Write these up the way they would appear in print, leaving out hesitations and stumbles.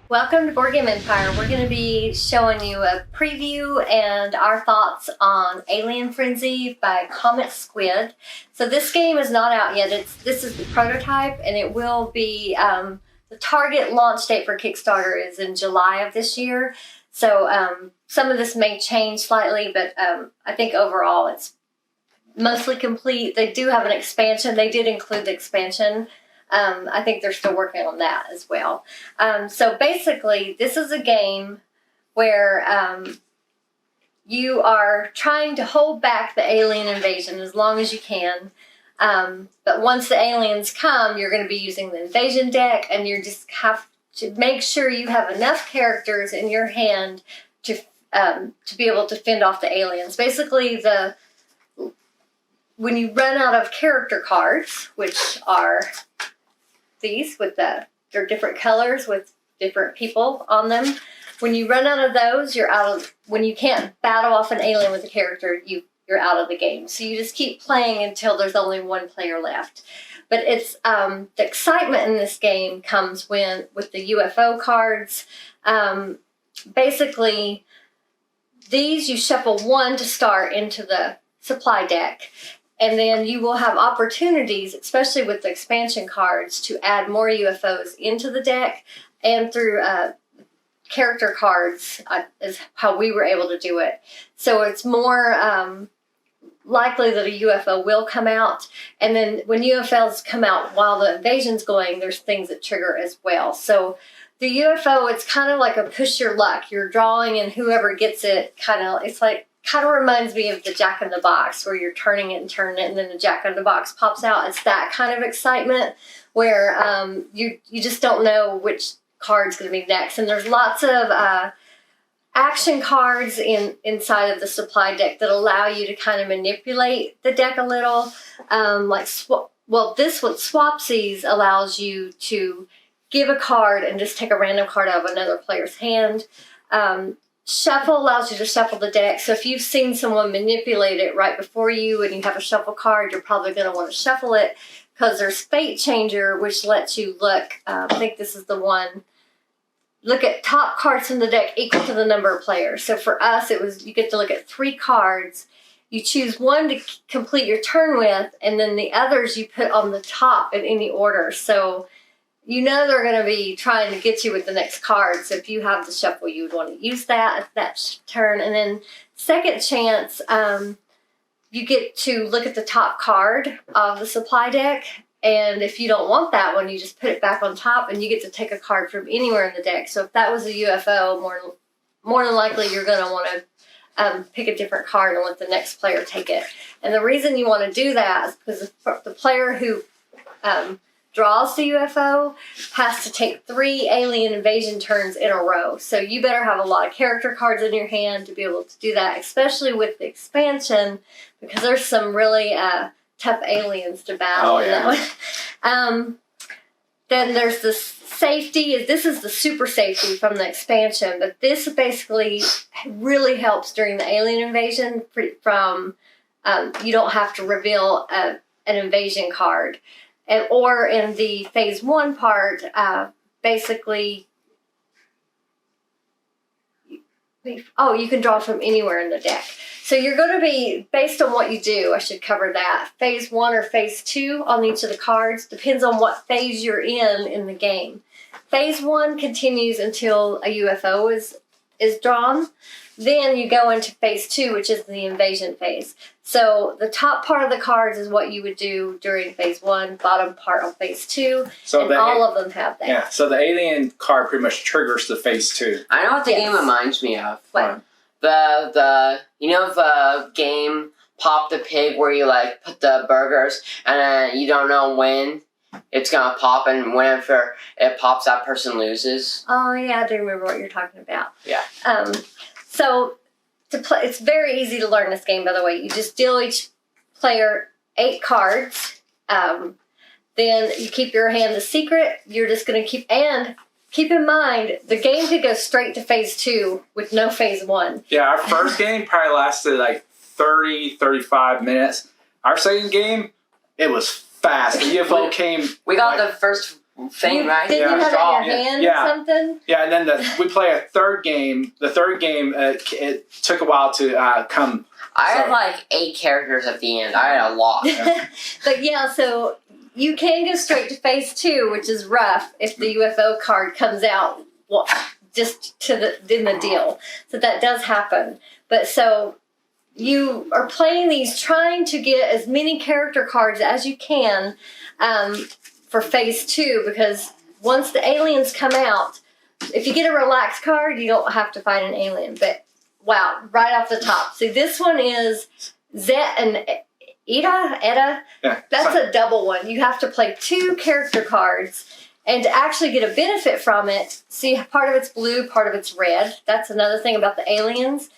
Welcome to Board Game Empire. We're going to be showing you a preview and our thoughts on Alien Frenzy by Comet Squid. So this game is not out yet. This is the prototype, and it will be the target launch date for Kickstarter is in July of this year. So some of this may change slightly, but I think overall it's mostly complete. They do have an expansion. They did include the expansion. I think they're still working on that as well. So basically, this is a game where you are trying to hold back the alien invasion as long as you can. But once the aliens come, you're going to be using the invasion deck, and you just have to make sure you have enough characters in your hand to be able to fend off the aliens. Basically, when you run out of character cards, which are these with they're different colors with different people on them. When you run out of those, you're out of. When you can't battle off an alien with a character, you're out of the game. So you just keep playing until there's only one player left. But it's the excitement in this game comes with the UFO cards. Basically, these you shuffle one to start into the supply deck. And then you will have opportunities, especially with the expansion cards, to add more UFOs into the deck. And through character cards is how we were able to do it. So it's more likely that a UFO will come out. And then when UFOs come out while the invasion's going, there's things that trigger as well. So the UFO, it's kind of like a push your luck. You're drawing, and whoever gets it, kind of reminds me of the Jack in the Box, where you're turning it, and then the Jack in the Box pops out. It's that kind of excitement where you just don't know which card's going to be next. And there's lots of action cards inside of the supply deck that allow you to kind of manipulate the deck a little. This one, Swapsies, allows you to give a card and just take a random card out of another player's hand. Shuffle allows you to shuffle the deck. So if you've seen someone manipulate it right before you and you have a shuffle card, you're probably going to want to shuffle it, because there's Fate Changer, which lets you look, I think this is the one, look at top cards in the deck equal to the number of players. So for us, you get to look at 3 cards. You choose one to complete your turn with, and then the others you put on the top in any order. So you know they're going to be trying to get you with the next card. So if you have the shuffle, you would want to use that at that turn. And then second chance, you get to look at the top card of the supply deck. And if you don't want that one, you just put it back on top, and you get to take a card from anywhere in the deck. So if that was a UFO, more than likely you're going to want to pick a different card and let the next player take it. And the reason you want to do that is because the player who draws the UFO has to take 3 alien invasion turns in a row. So you better have a lot of character cards in your hand to be able to do that, especially with the expansion, because there's some really tough aliens to battle. Oh, yeah. Then there's the safety. This is the super safety from the expansion, but this basically really helps during the alien invasion from you don't have to reveal an invasion card. Or in the phase 1 part, basically, you can draw from anywhere in the deck. So you're going to be, based on what you do, I should cover that. Phase 1 or phase 2 on each of the cards depends on what phase you're in the game. Phase 1 continues until a UFO is drawn. Then you go into phase 2, which is the invasion phase. So the top part of the cards is what you would do during phase 1, bottom part on phase 2, and all of them have that. Yeah, so the alien card pretty much triggers the phase 2. I know what the game reminds me of. What? The game Pop the Pig, where you put the burgers and then you don't know when it's gonna pop, and whenever it pops, that person loses. Oh yeah, I do remember what you're talking about. Yeah. So to play, it's very easy to learn this game, by the way. You just deal each player 8 cards. Then you keep your hand a secret. You're just going to keep in mind, the game could go straight to phase 2 with no phase 1. Yeah, our first game probably lasted 30, 35 minutes. Our second game, it was fast. The UFO came. We got the first thing, right? Didn't you have Straw. it in your hand Yeah. or something? Yeah, and then we play a third game. The third game, it took a while to come. I had So- like 8 characters at the end. I had a lot. But yeah, so you can go straight to phase 2, which is rough if the UFO card comes out just in the deal. So that does happen. But so you are playing these, trying to get as many character cards as you can for phase 2, because once the aliens come out, if you get a relaxed card, you don't have to fight an alien. But wow, right off the top. See, this one is Zet and Eda. Yeah, That's a double one. You have to play 2 character cards. And to actually get a benefit from it, see, part of it's blue, part of it's red. That's another thing about the aliens.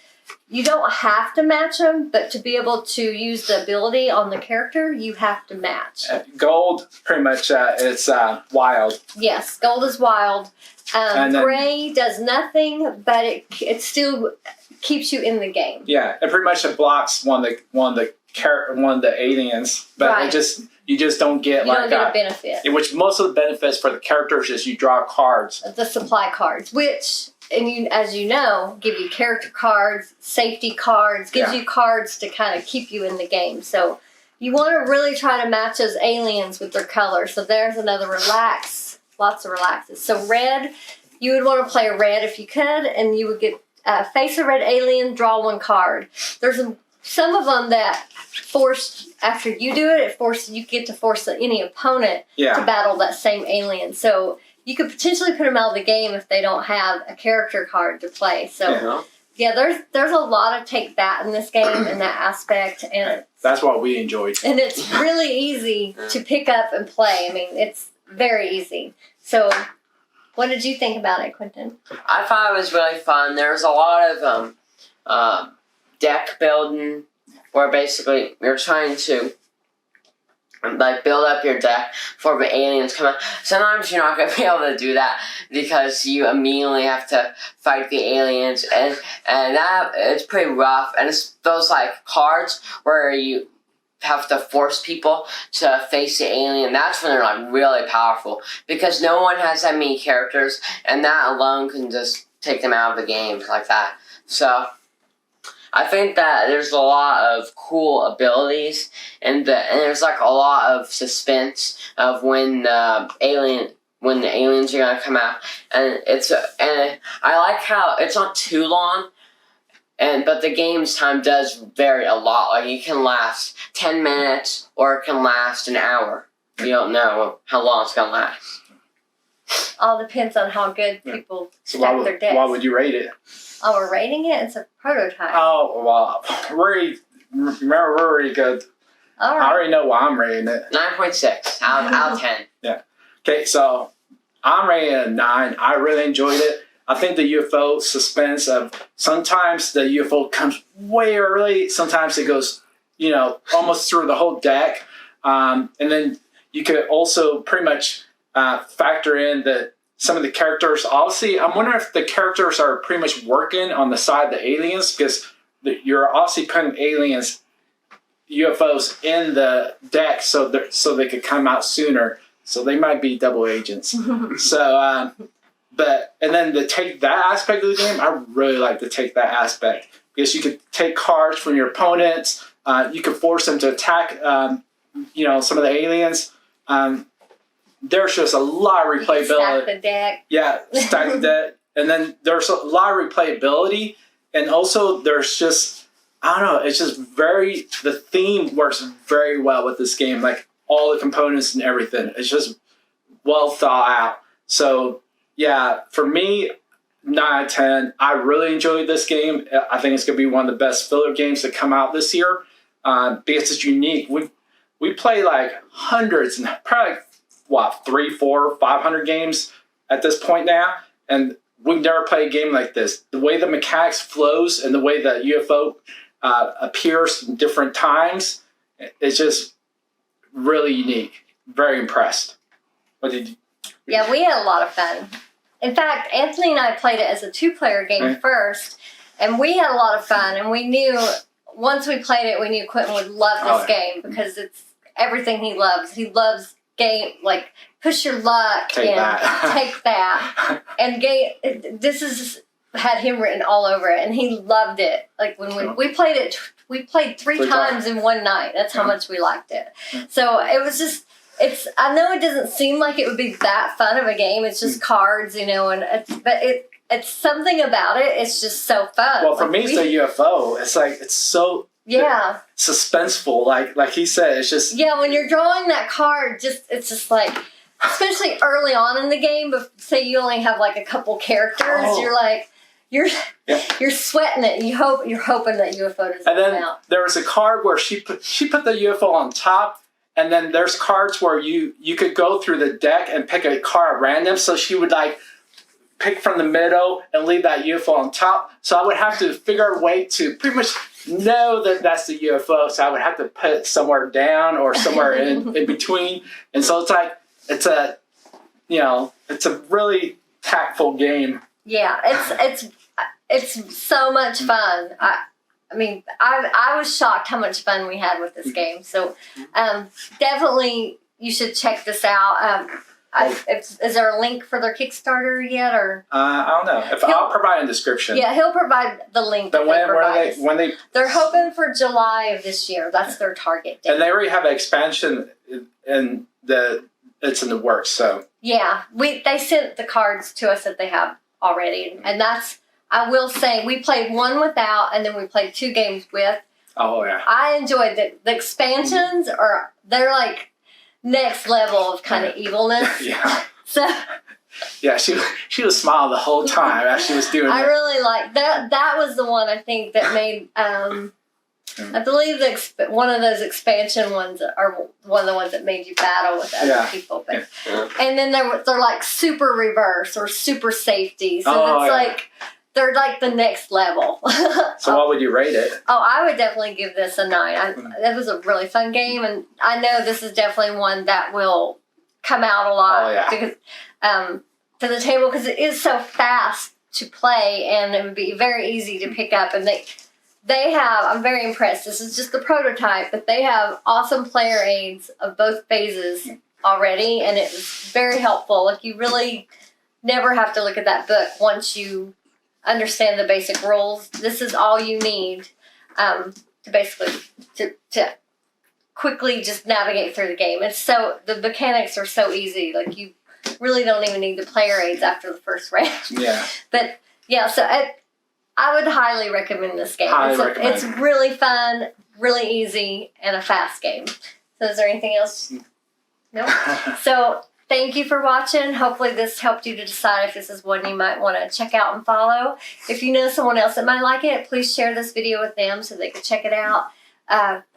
You don't have to match them, but to be able to use the ability on the character, you have to match. Gold, pretty much, it's wild. Yes, gold is wild. And then- Gray does nothing, but it still keeps you in the game. Yeah, it pretty much blocks one of the aliens, but Right. you just don't get You like don't get a benefit. in which most of the benefits for the characters is you draw cards. The supply cards, which, as you know, give you character cards, safety cards, gives you cards to kind of keep you in the game. So you want to really try to match those aliens with their colors. So there's another relax, lots of relaxes. So red, you would want to play red if you could, and you would get face a red alien, draw 1 card. There's some of them that force, after you do it, you get to force any opponent to battle that same alien. So you could potentially put them out of the game if they don't have a character card to play. So yeah, there's a lot of take that in this game in that aspect, and That's what we enjoyed. and it's really easy to pick up and play. I mean, it's very easy. So what did you think about it, Quentin? I thought it was really fun. There was a lot of deck building, where basically you're trying to like build up your deck before the aliens come out. Sometimes you're not going to be able to do that because you immediately have to fight the aliens, and that it's pretty rough. And it's those like cards where you have to force people to face the alien. That's when they're like really powerful, because no one has that many characters, and that alone can just take them out of the game like that. So I think that there's a lot of cool abilities, and there's like a lot of suspense of when the aliens are gonna come out, and I like how it's not too long, but the game's time does vary a lot. Like it can last 10 minutes or it can last an hour. You don't know how long it's gonna last. All depends on how good people So stack their decks. why would you rate it? Oh, we're rating it? It's a prototype. Oh, well, we're already good. All I right. already know why I'm rating it. 9.6 out of 10. Okay, so I'm rating it a 9. I really enjoyed it. I think the UFO suspense of sometimes the UFO comes way early. Sometimes it goes, almost through the whole deck. And then you could also pretty much factor in that some of the characters. Obviously, I'm wondering if the characters are pretty much working on the side of the aliens, because you're obviously putting aliens, UFOs in the deck so they could come out sooner. So they might be double agents. So, and then to take that aspect of the game, I really like to take that aspect, because you could take cards from your opponents. You could force them to attack, some of the aliens. There's just a lot of replayability. Stack the deck. Yeah, stack the deck. And then there's a lot of replayability. And also there's just, I don't know, it's just the theme works very well with this game. Like all the components and everything. It's just well thought out. So yeah, for me, 9 out of 10. I really enjoyed this game. I think it's going to be one of the best filler games to come out this year, because it's unique. We play like hundreds and probably 300, 400, 500 games at this point now, and we've never played a game like this. The way the mechanics flows and the way the UFO appears in different times, it's just really unique. Very impressed. Yeah, we had a lot of fun. In fact, Anthony and I played it as a 2-player game first, and we had a lot of fun, and we knew once we played it, we knew Quentin would love this game, because it's everything he loves. He loves game, like push your luck Take and that. take that. And this is had him written all over it, and he loved it. Like when we played it, we played three times in one night. That's how much we liked it. So it was just. I know it doesn't seem like it would be that fun of a game. It's just cards, you know, but it's something about it. It's just so fun. Well, for me, it's the UFO. It's like it's so suspenseful. Like he said, it's just when you're drawing that card, it's just like, especially early on in the game. But say you only have like a couple characters, you're like you're sweating it. You're hoping that UFO doesn't come out. There was a card where she put the UFO on top. And then there's cards where you could go through the deck and pick a card at random. So she would like pick from the middle and leave that UFO on top. So I would have to figure a way to pretty much know that that's the UFO. So I would have to put it somewhere down or somewhere in between. And so it's like it's a really tactful game. Yeah, it's so much fun. I mean, I was shocked how much fun we had with this game. So definitely you should check this out. Is there a link for their Kickstarter yet? Or I don't know. I'll provide a description. Yeah, he'll provide the link. But they're hoping for July of this year. That's their target date. And they already have an expansion, and it's in the works. So yeah, they sent the cards to us that they have already, and that's. I will say we played one without, and then we played 2 games with. Oh yeah, I enjoyed the expansions. They're like next level of kind of evilness. Yeah. So. Yeah, she was smiling the whole time as she was doing it. I really liked that. That was the one I think that made. I believe one of those expansion ones are one of the ones that made you battle with other people. But and then they're like super reverse or super safety. So it's like. They're like the next level. So what would you rate it? Oh, I would definitely give this a 9. It was a really fun game, and I know this is definitely one that will come out a lot because to the table because it is so fast to play, and it would be very easy to pick up. And they have. I'm very impressed. This is just the prototype, but they have awesome player aids of both phases already, and it was very helpful. Like you really never have to look at that book once you understand the basic rules. This is all you need to basically to quickly just navigate through the game. The mechanics are so easy. Like you really don't even need the player aids after the first round. Yeah. But yeah, so I would highly recommend this game. It's really fun, really easy, and a fast game. So is there anything else? No. So. Thank you for watching. Hopefully this helped you to decide if this is one you might want to check out and follow. If you know someone else that might like it, please share this video with them so they can check it out.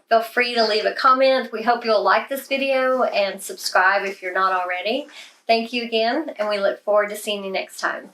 Feel free to leave a comment. We hope you'll like this video and subscribe if you're not already. Thank you again, and we look forward to seeing you next time.